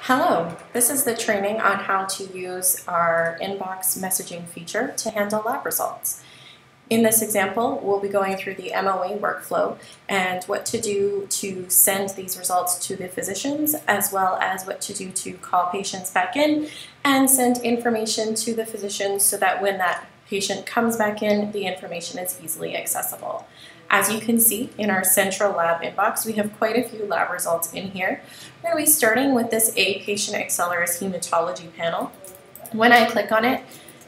Hello, this is the training on how to use our inbox messaging feature to handle lab results. In this example, we'll be going through the MOA workflow and what to do to send these results to the physicians, as well as what to do to call patients back in and send information to the physicians so that when that patient comes back in, the information is easily accessible. As you can see in our central lab inbox, we have quite a few lab results in here. We're going to be starting with this A patient acceleris hematology panel. When I click on it,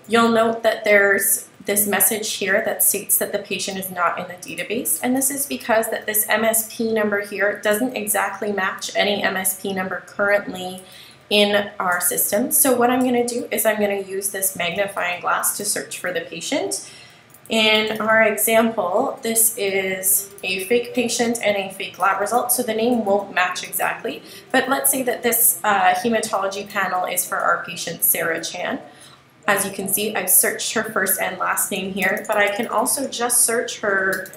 you'll note that there's this message here that states that the patient is not in the database, and this is because that this MSP number here doesn't exactly match any MSP number currently in our system. So what I'm going to do is I'm going to use this magnifying glass to search for the patient. In our example, this is a fake patient and a fake lab result, so the name won't match exactly. But let's say that this hematology panel is for our patient Sarah Chan. As you can see, I've searched her first and last name here, but I can also just search her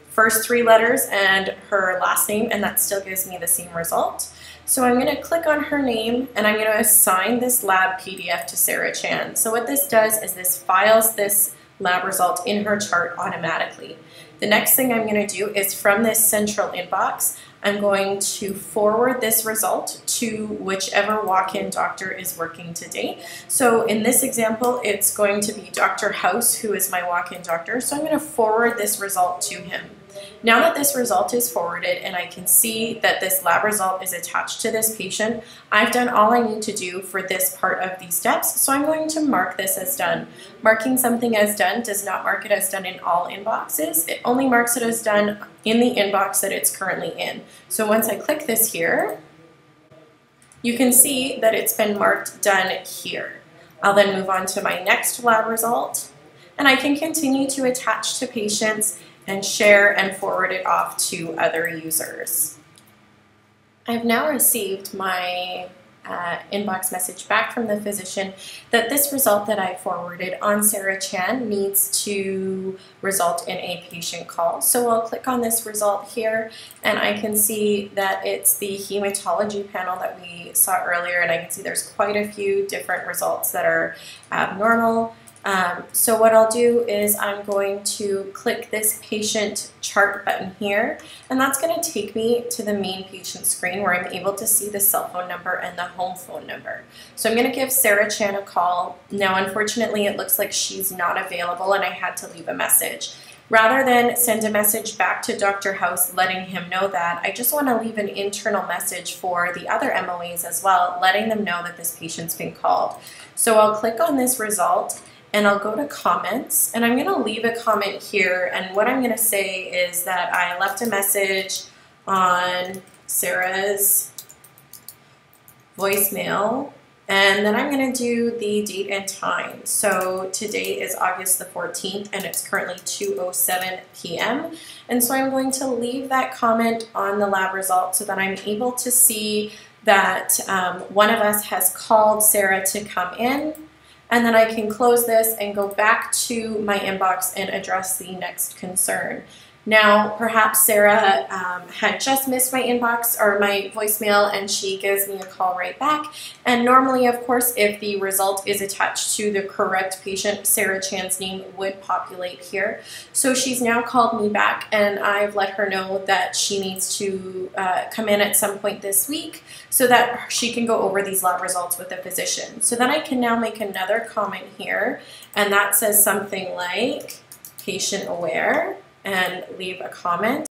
first three letters and her last name, and that still gives me the same result. So I'm going to click on her name, and I'm going to assign this lab PDF to Sarah Chan. So what this does is this files this lab result in her chart automatically. The next thing I'm going to do is from this central inbox, I'm going to forward this result to whichever walk-in doctor is working today. So in this example, it's going to be Dr. House, who is my walk-in doctor. So I'm going to forward this result to him. Now that this result is forwarded and I can see that this lab result is attached to this patient, I've done all I need to do for this part of these steps, so I'm going to mark this as done. Marking something as done does not mark it as done in all inboxes. It only marks it as done in the inbox that it's currently in. So once I click this here, you can see that it's been marked done here. I'll then move on to my next lab result, and I can continue to attach to patients and share and forward it off to other users. I've now received my inbox message back from the physician that this result that I forwarded on Sarah Chan needs to result in a patient call. So I'll click on this result here, and I can see that it's the hematology panel that we saw earlier, and I can see there's quite a few different results that are abnormal. So what I'll do is I'm going to click this patient chart button here, and that's going to take me to the main patient screen where I'm able to see the cell phone number and the home phone number. So I'm going to give Sarah Chan a call. Now unfortunately it looks like she's not available and I had to leave a message. Rather than send a message back to Dr. House letting him know that, I just want to leave an internal message for the other MOAs as well, letting them know that this patient's been called. So I'll click on this result, and I'll go to comments, and I'm going to leave a comment here, and what I'm going to say is that I left a message on Sarah's voicemail, and then I'm going to do the date and time. So today is August the 14th, and it's currently 2:07 p.m. And so I'm going to leave that comment on the lab result so that I'm able to see that one of us has called Sarah to come in. And then I can close this and go back to my inbox and address the next concern. Now, perhaps Sarah had just missed my inbox or my voicemail, and she gives me a call right back. And normally, of course, if the result is attached to the correct patient, Sarah Chan's name would populate here. So she's now called me back, and I've let her know that she needs to come in at some point this week so that she can go over these lab results with the physician. So then I can now make another comment here, and that says something like patient aware, and leave a comment.